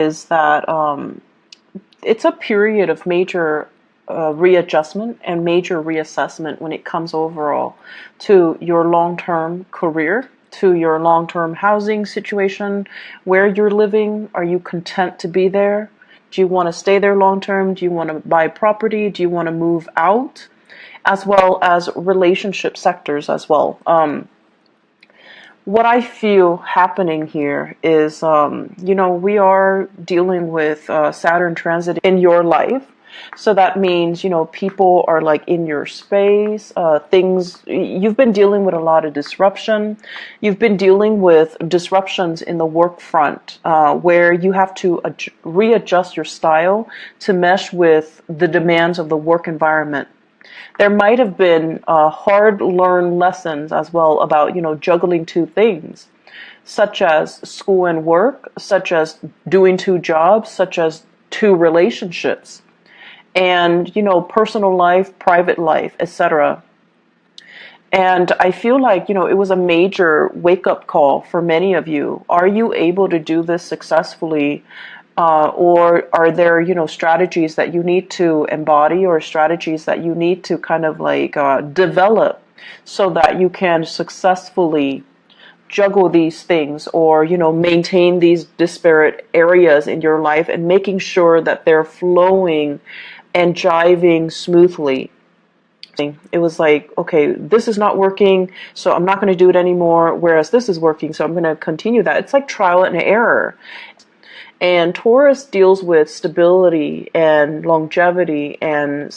is that it's a period of major readjustment and major reassessment when it comes overall to your long-term career, to your long-term housing situation, where you're living. Are you content to be there? Do you want to stay there long-term? Do you want to buy property? Do you want to move out? As well as relationship sectors as well. What I feel happening here is, we are dealing with Saturn transit in your life. So that means, people are like in your space, you've been dealing with a lot of disruption. You've been dealing with disruptions in the work front, where you have to readjust your style to mesh with the demands of the work environment. There might have been hard-learned lessons as well about, juggling two things, such as school and work, such as doing two jobs, such as two relationships, and, personal life, private life, etc. And I feel like, it was a major wake-up call for many of you. Are you able to do this successfully? Or are there, strategies that you need to embody, or strategies that you need to kind of like develop so that you can successfully juggle these things, or, maintain these disparate areas in your life and making sure that they're flowing and jiving smoothly. It was like, okay, this is not working, so I'm not going to do it anymore, whereas this is working, so I'm going to continue that. It's like trial and error. And Taurus deals with stability and longevity and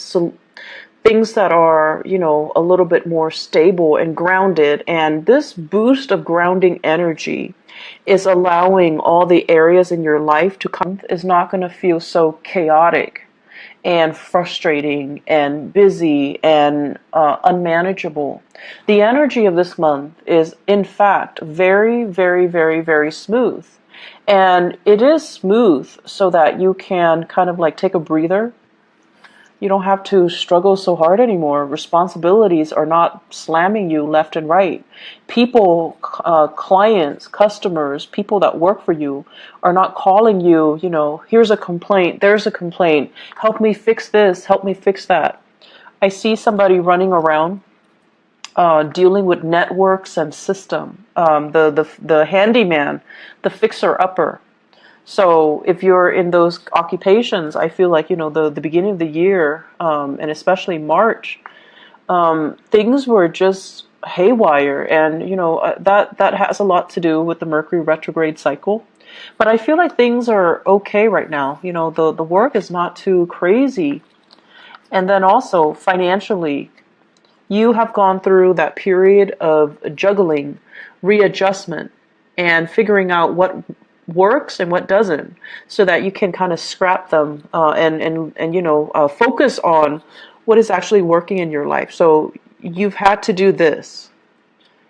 things that are, a little bit more stable and grounded. And this boost of grounding energy is allowing all the areas in your life to come. Is not going to feel so chaotic and frustrating and busy and unmanageable. The energy of this month is, in fact, very, very, very, very smooth. And it is smooth so that you can kind of like take a breather. You don't have to struggle so hard anymore. Responsibilities are not slamming you left and right. People, clients, customers, people that work for you are not calling you, here's a complaint, there's a complaint, help me fix this, help me fix that. I see somebody running around dealing with networks and system, the handyman, the fixer-upper. So if you're in those occupations, I feel like, the beginning of the year, and especially March, things were just haywire. And, that has a lot to do with the Mercury retrograde cycle. But I feel like things are okay right now. The work is not too crazy. And then also financially, you have gone through that period of juggling, readjustment, and figuring out what works and what doesn't, so that you can kind of scrap them and focus on what is actually working in your life. So you've had to do this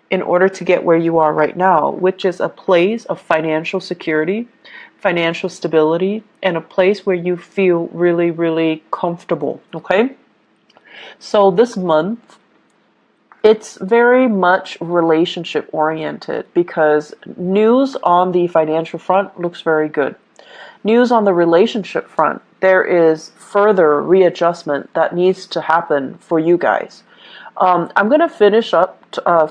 in order to get where you are right now, which is a place of financial security, financial stability, and a place where you feel really, really comfortable. Okay? So this month, it's very much relationship oriented, because news on the financial front looks very good. News on the relationship front, there is further readjustment that needs to happen for you guys. I'm going to finish up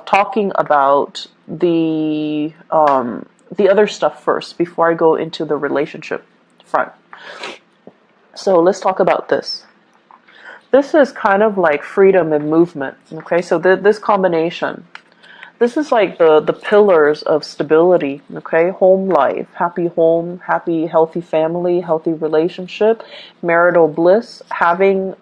talking about the other stuff first before I go into the relationship front. So let's talk about this. This is kind of like freedom and movement. Okay, so this combination, this is like the pillars of stability. Okay, home life, happy home, happy, healthy family, healthy relationship, marital bliss, having,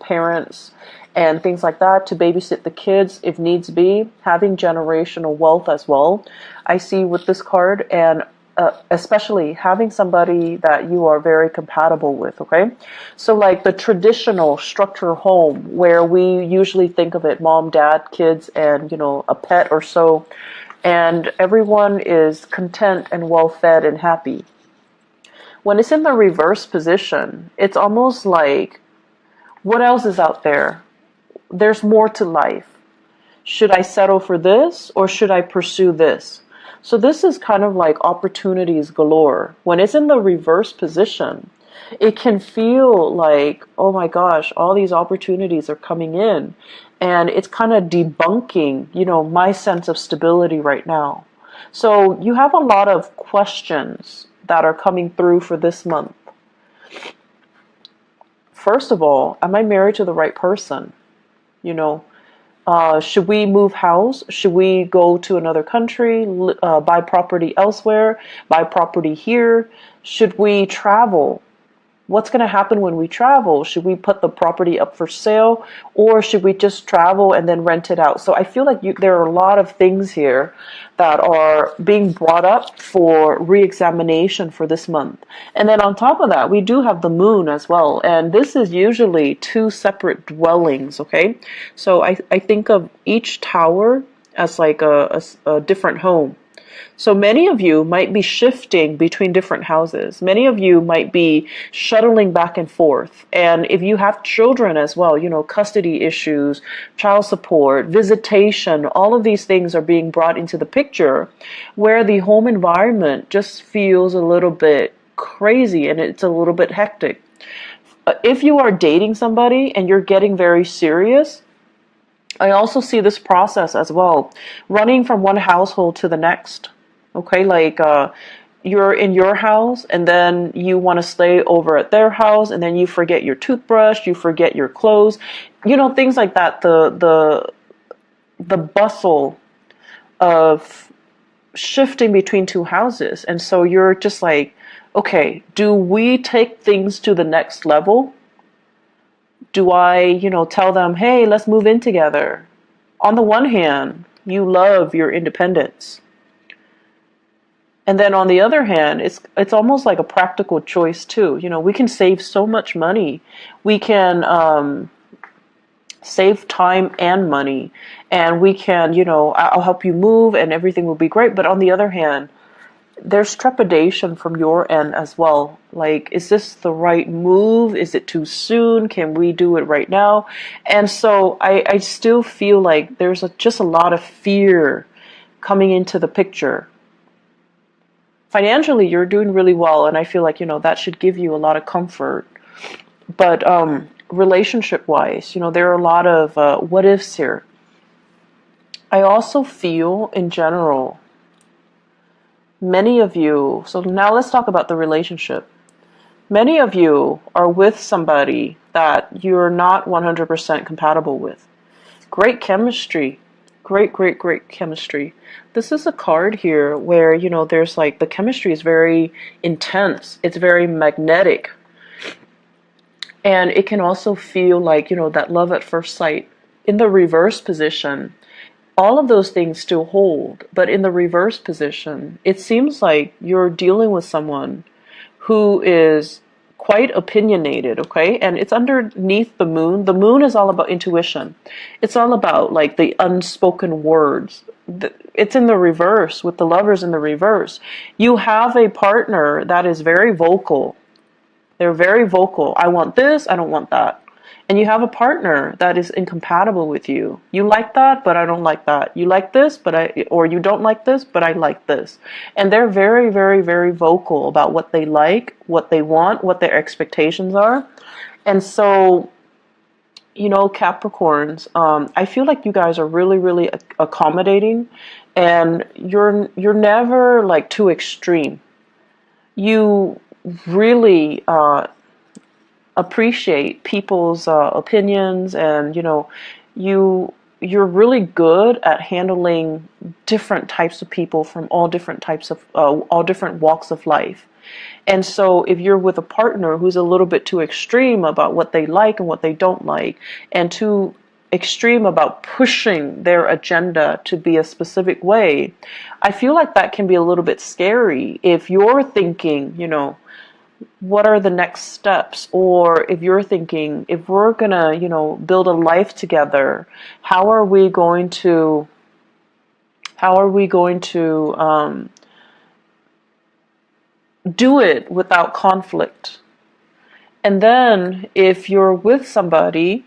parents and things like that to babysit the kids if needs be, having generational wealth as well. I see with this card, and especially having somebody that you are very compatible with, okay? So like the traditional structure home, where we usually think of it, mom, dad, kids, and, a pet or so, and everyone is content and well-fed and happy. When it's in the reverse position, it's almost like, what else is out there? There's more to life. Should I settle for this, or should I pursue this? So this is kind of like opportunities galore. When it's in the reverse position, it can feel like, oh my gosh, all these opportunities are coming in. And it's kind of debunking, my sense of stability right now. So you have a lot of questions that are coming through for this month. First of all, am I married to the right person? Should we move house? Should we go to another country, buy property elsewhere, buy property here? Should we travel? What's going to happen when we travel? Should we put the property up for sale, or should we just travel and then rent it out? So I feel like there are a lot of things here that are being brought up for re-examination for this month. And then on top of that, we do have the moon as well. And this is usually two separate dwellings, okay? So I think of each tower as like a different home. So many of you might be shifting between different houses. Many of you might be shuttling back and forth. And if you have children as well, custody issues, child support, visitation, all of these things are being brought into the picture where the home environment just feels a little bit crazy and it's a little bit hectic. If you are dating somebody and you're getting very serious, I also see this process as well, running from one household to the next. Okay, like you're in your house and then you want to stay over at their house and then you forget your toothbrush, you forget your clothes, things like that. The bustle of shifting between two houses. And so you're just like, okay, do we take things to the next level? Do I, tell them, hey, let's move in together? On the one hand, you love your independence. And then on the other hand, it's almost like a practical choice too. We can save so much money. We can save time and money. And we can, I'll help you move and everything will be great. But on the other hand, there's trepidation from your end as well. Like, is this the right move? Is it too soon? Can we do it right now? And so I still feel like there's just a lot of fear coming into the picture. Financially, you're doing really well, and I feel like, that should give you a lot of comfort. But relationship-wise, there are a lot of what ifs here. I also feel, in general, many of you, so now let's talk about the relationship. Many of you are with somebody that you're not 100% compatible with. Great chemistry. Great chemistry. This is a card here where, there's like the chemistry is very intense. It's very magnetic. And it can also feel like, that love at first sight. In the reverse position, all of those things still hold. But in the reverse position, it seems like you're dealing with someone who is quite opinionated, okay? And it's underneath the moon. The moon is all about intuition. It's all about like the unspoken words. It's in the reverse with the lovers in the reverse. You have a partner that is very vocal. They're very vocal. I want this, I don't want that. And you have a partner that is incompatible with you. You like that, but I don't like that. You like this, or you don't like this, but I like this. And they're very, very, very vocal about what they like, what they want, what their expectations are. And so, Capricorns, I feel like you guys are really, really accommodating, and you're never like too extreme. You really appreciate people's opinions, and you're really good at handling different types of people from all different walks of life. And so if you're with a partner who's a little bit too extreme about what they like and what they don't like, and too extreme about pushing their agenda to be a specific way, I feel like that can be a little bit scary if you're thinking, what are the next steps? Or if you're thinking, if we're gonna, build a life together, how are we going to do it without conflict? And then if you're with somebody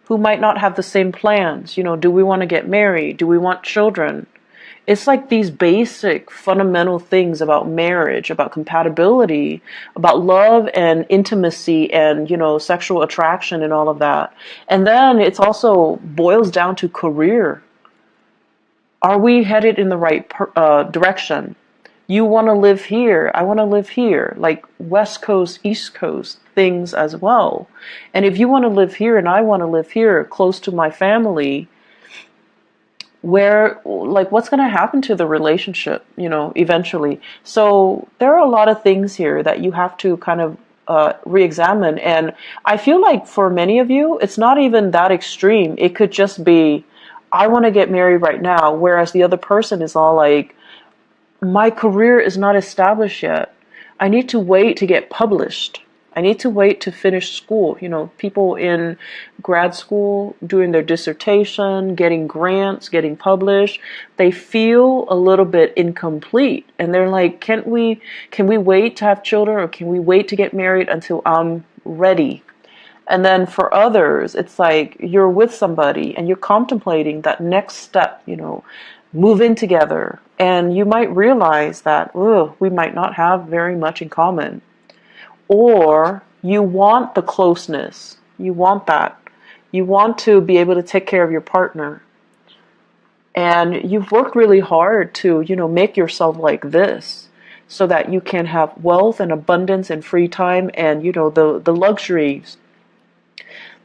who might not have the same plans, do we want to get married? Do we want children? It's like these basic fundamental things about marriage, about compatibility, about love and intimacy and, sexual attraction and all of that. And then it's also boils down to career. Are we headed in the right direction? You want to live here. I want to live here. Like West Coast, East Coast things as well. And if you want to live here and I want to live here close to my family, what's going to happen to the relationship, eventually. So there are a lot of things here that you have to kind of re-examine. And I feel like for many of you, it's not even that extreme. It could just be, I want to get married right now, whereas the other person is all like, my career is not established yet. I need to wait to get published. I need to wait to finish school. People in grad school doing their dissertation, getting grants, getting published, they feel a little bit incomplete. And they're like, can we wait to have children, or can we wait to get married until I'm ready? And then for others, it's like you're with somebody and you're contemplating that next step, move in together. And you might realize that, we might not have very much in common. Or you want the closeness. You want that. You want to be able to take care of your partner. And you've worked really hard to, make yourself like this so that you can have wealth and abundance and free time and, the luxuries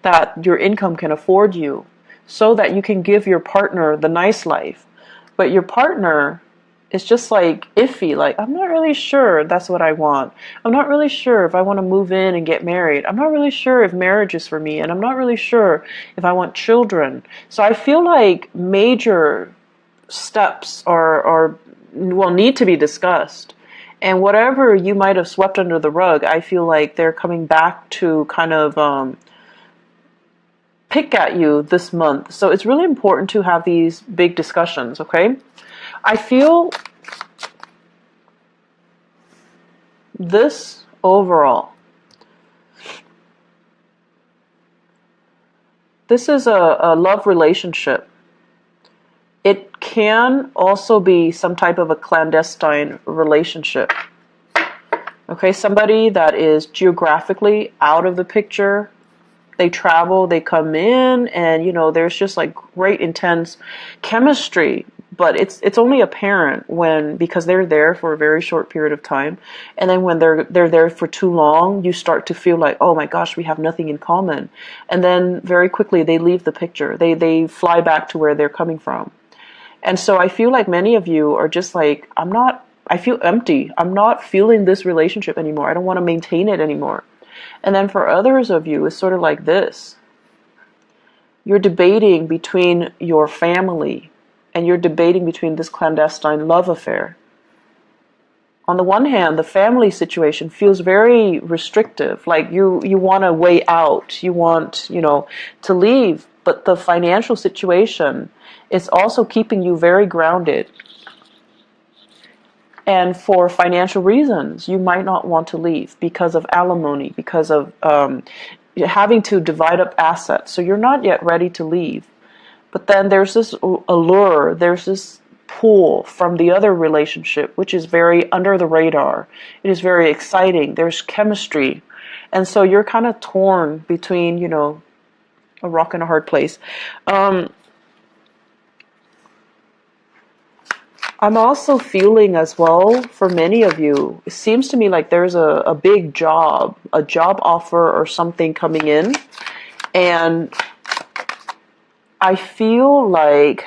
that your income can afford you, so that you can give your partner the nice life. But your partner is just like iffy, like, I'm not really sure that's what I want. I'm not really sure if I want to move in and get married. I'm not really sure if marriage is for me, and I'm not really sure if I want children. So I feel like major steps need to be discussed. And whatever you might have swept under the rug, I feel like they're coming back to kind of pick at you this month. So it's really important to have these big discussions, okay? I feel this overall, this is a love relationship. It can also be some type of a clandestine relationship. Okay, somebody that is geographically out of the picture. They travel, they come in, and there's just like great intense chemistry. But it's only apparent because they're there for a very short period of time, and then when they're there for too long, you start to feel like, oh my gosh, we have nothing in common, and then very quickly they leave the picture. They fly back to where they're coming from, and so I feel like many of you are just like, I feel empty. I'm not feeling this relationship anymore. I don't want to maintain it anymore. And then for others of you, it's sort of like this. You're debating between your family and you're debating between this clandestine love affair. On the one hand, the family situation feels very restrictive, like you want a way out, you want, to leave, but the financial situation is also keeping you very grounded. And for financial reasons, you might not want to leave because of alimony, because of having to divide up assets. So you're not yet ready to leave. But then there's this allure, there's this pull from the other relationship, which is very under the radar. It is very exciting. There's chemistry. And so you're kind of torn between, a rock and a hard place. I'm also feeling as well, for many of you, it seems to me like there's a big job, a job offer or something coming in. And I feel like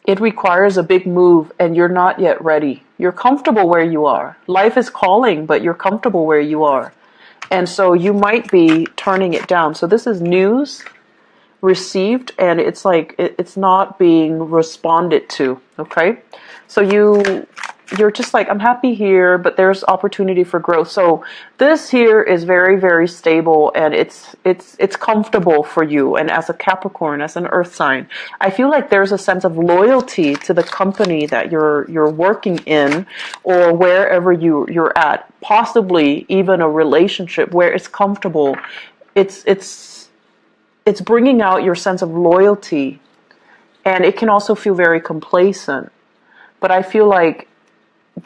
it requires a big move and you're not yet ready. You're comfortable where you are. Life is calling, but you're comfortable where you are. And so you might be turning it down. So this is news received, and it's like it's not being responded to. Okay, so you're just like, I'm happy here, but there's opportunity for growth. So this here is very, very stable, and it's comfortable for you. And as a Capricorn, as an earth sign, I feel like there's a sense of loyalty to the company that you're working in, or wherever you're at. Possibly even a relationship where it's comfortable. It's bringing out your sense of loyalty, And it can also feel very complacent. But I feel like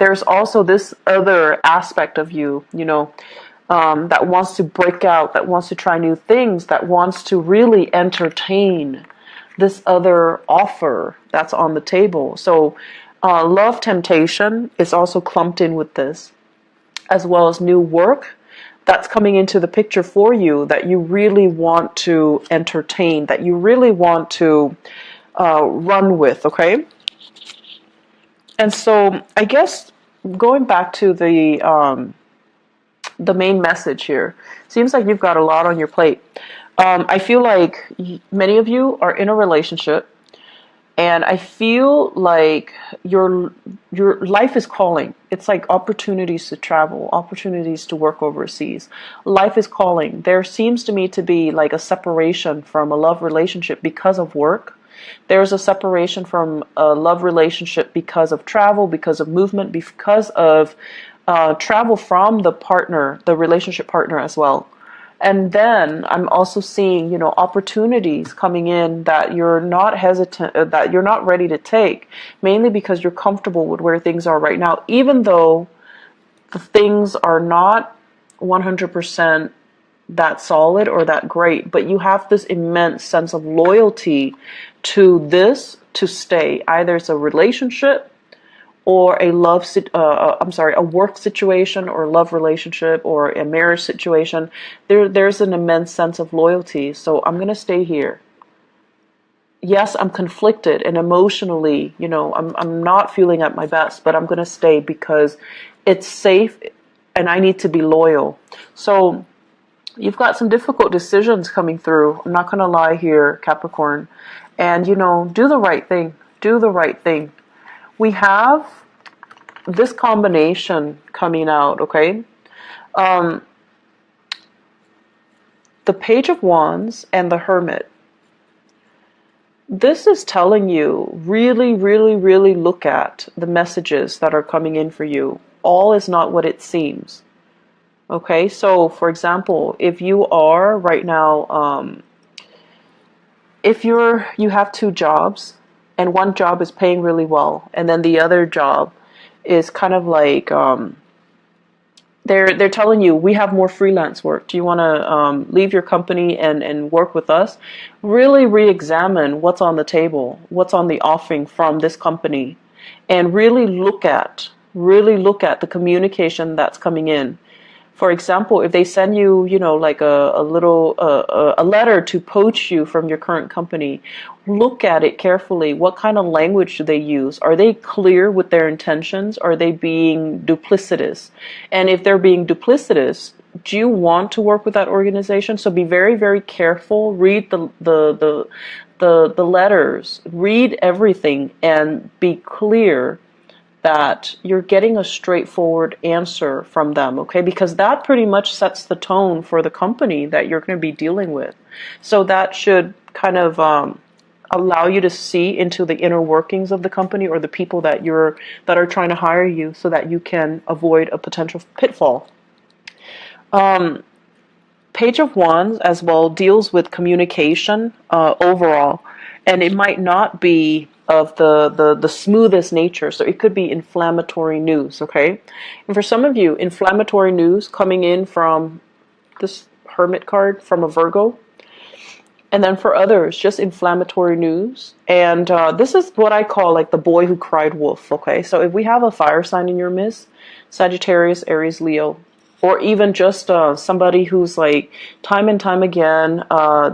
there's also this other aspect of you, that wants to break out, that wants to try new things, that wants to really entertain this other offer that's on the table. So love temptation is also clumped in with this, as well as new work that's coming into the picture for you that you really want to entertain, that you really want to run with, okay? And so I guess going back to the main message here, seems like you've got a lot on your plate. I feel like many of you are in a relationship, and I feel like your life is calling. It's like opportunities to travel, opportunities to work overseas. Life is calling. There seems to me to be like a separation from a love relationship because of work. There's a separation from a love relationship because of travel, because of movement, because of travel from the partner, the relationship partner as well. And then I'm also seeing, opportunities coming in that you're not hesitant, that you're not ready to take, mainly because you're comfortable with where things are right now, even though the things are not 100% that solid or that great, but you have this immense sense of loyalty to this to stay. Either it's a relationship or a a work situation or a love relationship or a marriage situation. There's an immense sense of loyalty. So I'm going to stay here. Yes, I'm conflicted and emotionally, I'm not feeling at my best, but I'm going to stay because it's safe and I need to be loyal. So you've got some difficult decisions coming through. I'm not going to lie here, Capricorn. And, do the right thing. Do the right thing. We have this combination coming out, okay? The Page of Wands and the Hermit. This is telling you, really, really, really look at the messages that are coming in for you. All is not what it seems. Okay, so for example, if you are right now, if you have two jobs and one job is paying really well and then the other job is kind of like they're telling you, we have more freelance work. Do you want to leave your company and work with us? Really re-examine what's on the table, what's on the offering from this company, and really look at the communication that's coming in. For example, if they send you, like a little a letter to poach you from your current company, look at it carefully. What kind of language do they use? Are they clear with their intentions? Are they being duplicitous? And if they're being duplicitous, do you want to work with that organization? So be very, very careful. Read the letters. Read everything and be clear that you're getting a straightforward answer from them, okay? Because that pretty much sets the tone for the company that you're going to be dealing with. So that should kind of allow you to see into the inner workings of the company or the people that are trying to hire you, so that you can avoid a potential pitfall. Page of Wands as well deals with communication overall, and it might not be of the smoothest nature. So it could be inflammatory news, okay? And for some of you, inflammatory news coming in from this Hermit card from a Virgo. And then for others, just inflammatory news. And this is what I call like the boy who cried wolf, okay? So if we have a fire sign in your midst, Sagittarius, Aries, Leo, or even just somebody who's like time and time again,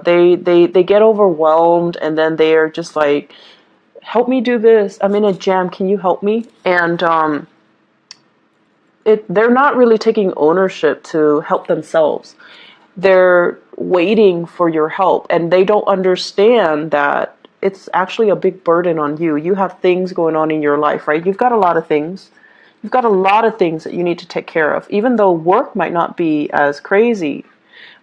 they get overwhelmed and then they're just like, help me do this. I'm in a jam. Can you help me? And they're not really taking ownership to help themselves. They're waiting for your help, and they don't understand that it's actually a big burden on you. You have things going on in your life, right? You've got a lot of things. You've got a lot of things that you need to take care of, even though work might not be as crazy,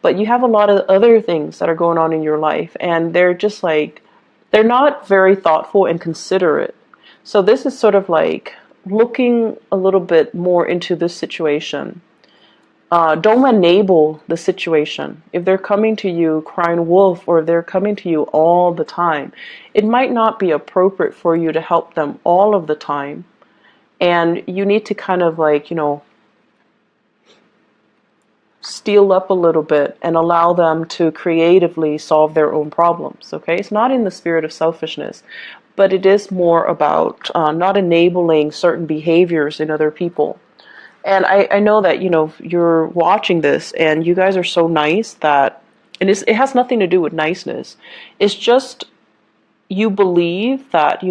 but you have a lot of other things that are going on in your life, and they're just like, they're not very thoughtful and considerate. So this is sort of like looking a little bit more into this situation. Don't enable the situation. If they're coming to you crying wolf, or if they're coming to you all the time, it might not be appropriate for you to help them all of the time. And you need to kind of like, steal up a little bit and allow them to creatively solve their own problems. Okay, it's not in the spirit of selfishness, but it is more about not enabling certain behaviors in other people. And I know that, you're watching this and you guys are so nice that, and it has nothing to do with niceness. It's just, you believe that,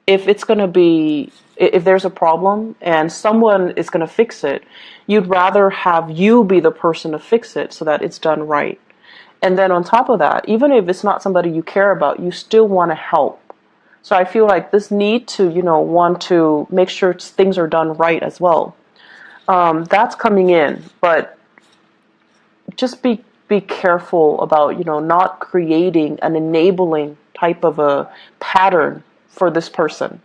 if it's going to be, if there's a problem and someone is going to fix it, you'd rather have you be the person to fix it so that it's done right. And then on top of that, even if it's not somebody you care about, you still want to help. So I feel like this need to, want to make sure things are done right as well. That's coming in, but just be careful about, not creating an enabling type of a pattern for this person.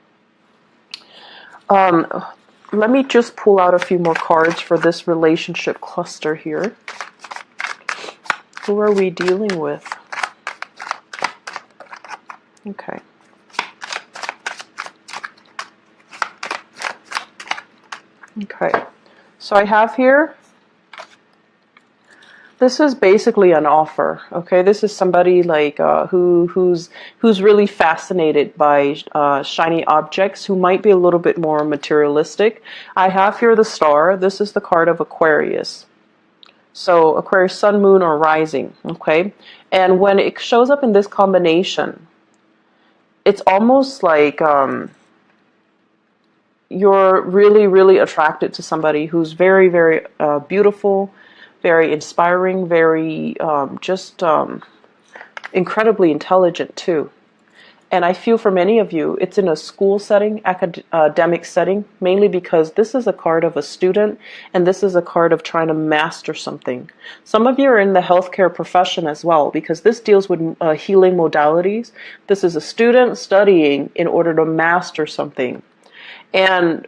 Let me just pull out a few more cards for this relationship cluster here. Who are we dealing with? Okay. Okay. So I have here, this is basically an offer. Okay, this is somebody like who's really fascinated by shiny objects, who might be a little bit more materialistic. I have here the star. This is the card of Aquarius. So Aquarius, sun, moon, or rising. Okay, and when it shows up in this combination, it's almost like you're really, really attracted to somebody who's very, very beautiful, very inspiring, very incredibly intelligent too. And I feel for many of you, it's in a school setting, academic setting, mainly because this is a card of a student, and this is a card of trying to master something. Some of you are in the healthcare profession as well, because this deals with healing modalities. This is a student studying in order to master something. And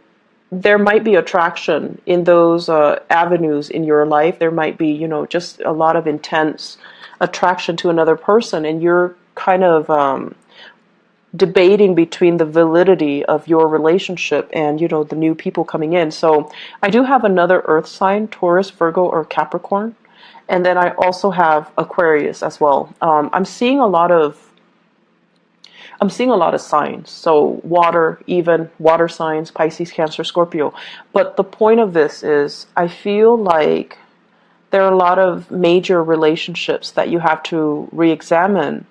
there might be attraction in those avenues in your life. There might be, just a lot of intense attraction to another person, and you're kind of debating between the validity of your relationship and, the new people coming in. So I do have another earth sign, Taurus, Virgo, or Capricorn. And then I also have Aquarius as well. I'm seeing a lot of signs. So water, even water signs, Pisces, Cancer, Scorpio. But the point of this is, I feel like there are a lot of major relationships that you have to re-examine.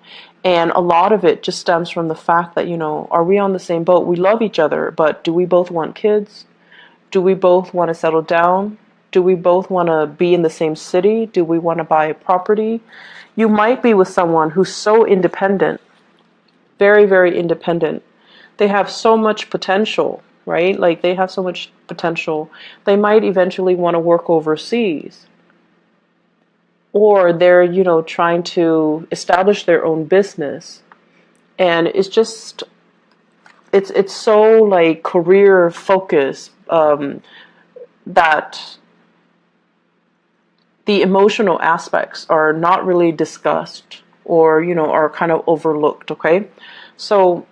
And a lot of it just stems from the fact that, are we on the same boat? We love each other, but do we both want kids? Do we both want to settle down? Do we both want to be in the same city? Do we want to buy a property? You might be with someone who's so independent, very, very independent. They have so much potential, right? Like, they have so much potential. They might eventually want to work overseas. Or they're, trying to establish their own business. And it's just, it's so like career focused that the emotional aspects are not really discussed, or, are kind of overlooked, okay? So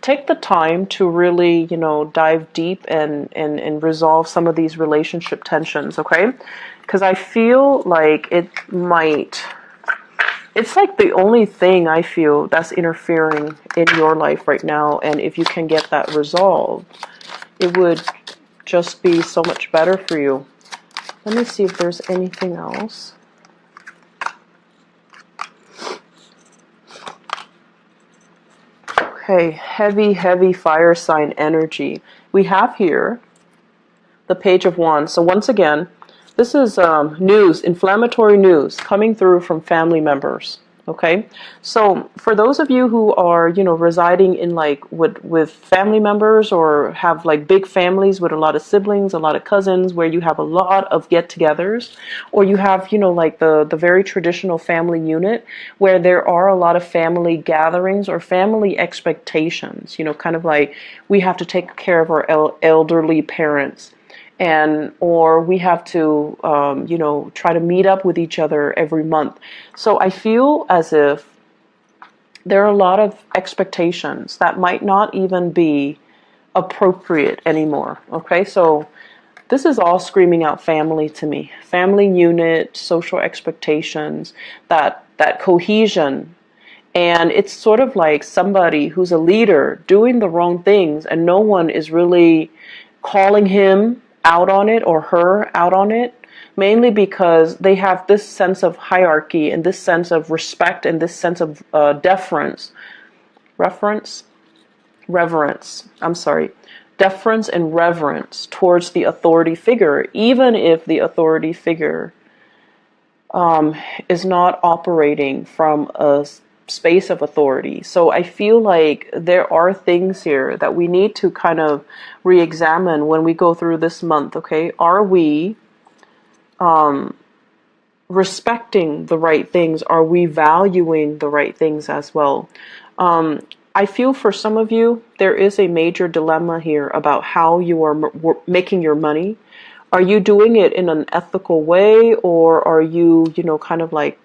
take the time to really, dive deep and resolve some of these relationship tensions, okay? Because I feel like it's like the only thing I feel that's interfering in your life right now. And if you can get that resolved, it would just be so much better for you. Let me see if there's anything else. Okay, heavy, heavy fire sign energy. We have here the Page of Wands. So once again, this is news, inflammatory news coming through from family members. Okay, so for those of you who are, residing in like with family members, or have like big families with a lot of siblings, a lot of cousins, where you have a lot of get-togethers, or you have, like the very traditional family unit where there are a lot of family gatherings or family expectations, kind of like we have to take care of our elderly parents. and or we have to try to meet up with each other every month. So I feel as if there are a lot of expectations that might not even be appropriate anymore. Okay, so this is all screaming out family to me. Family unit, social expectations, that cohesion. And it's sort of like somebody who's a leader doing the wrong things and no one is really calling him out on it or her out on it, mainly because they have this sense of hierarchy and this sense of respect and this sense of deference. Reverence. I'm sorry. Deference and reverence towards the authority figure, even if the authority figure is not operating from a space of authority. So I feel like there are things here that we need to kind of re-examine when we go through this month. Okay, are we respecting the right things? Are we valuing the right things as well? I feel for some of you, there is a major dilemma here about how you are making your money. Are you doing it in an ethical way, or are you, kind of like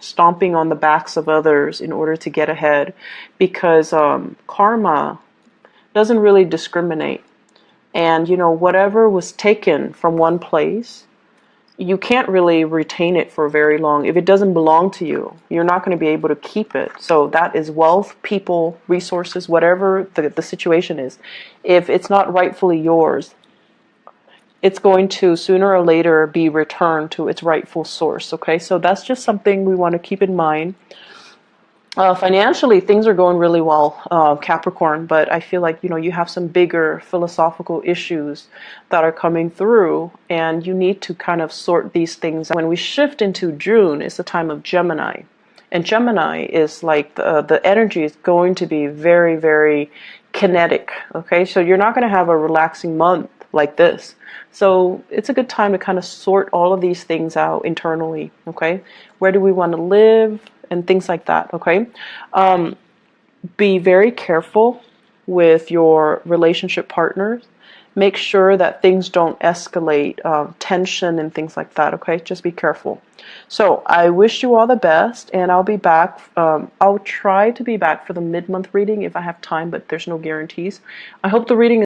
stomping on the backs of others in order to get ahead? Because karma doesn't really discriminate. And, whatever was taken from one place, you can't really retain it for very long. If it doesn't belong to you, you're not going to be able to keep it. So that is wealth, people, resources, whatever the situation is. If it's not rightfully yours, it's going to sooner or later be returned to its rightful source. Okay, so that's just something we want to keep in mind. Financially, things are going really well, Capricorn, but I feel like, you have some bigger philosophical issues that are coming through, and you need to kind of sort these things out. When we shift into June, it's the time of Gemini. And Gemini is like the energy is going to be very, very kinetic. Okay, so you're not going to have a relaxing month like this. So it's a good time to kind of sort all of these things out internally. Okay, where do we want to live? And things like that, okay? Be very careful with your relationship partners. Make sure that things don't escalate, tension and things like that, okay? Just be careful. So I wish you all the best, and I'll be back. I'll try to be back for the mid-month reading if I have time, but there's no guarantees. I hope the reading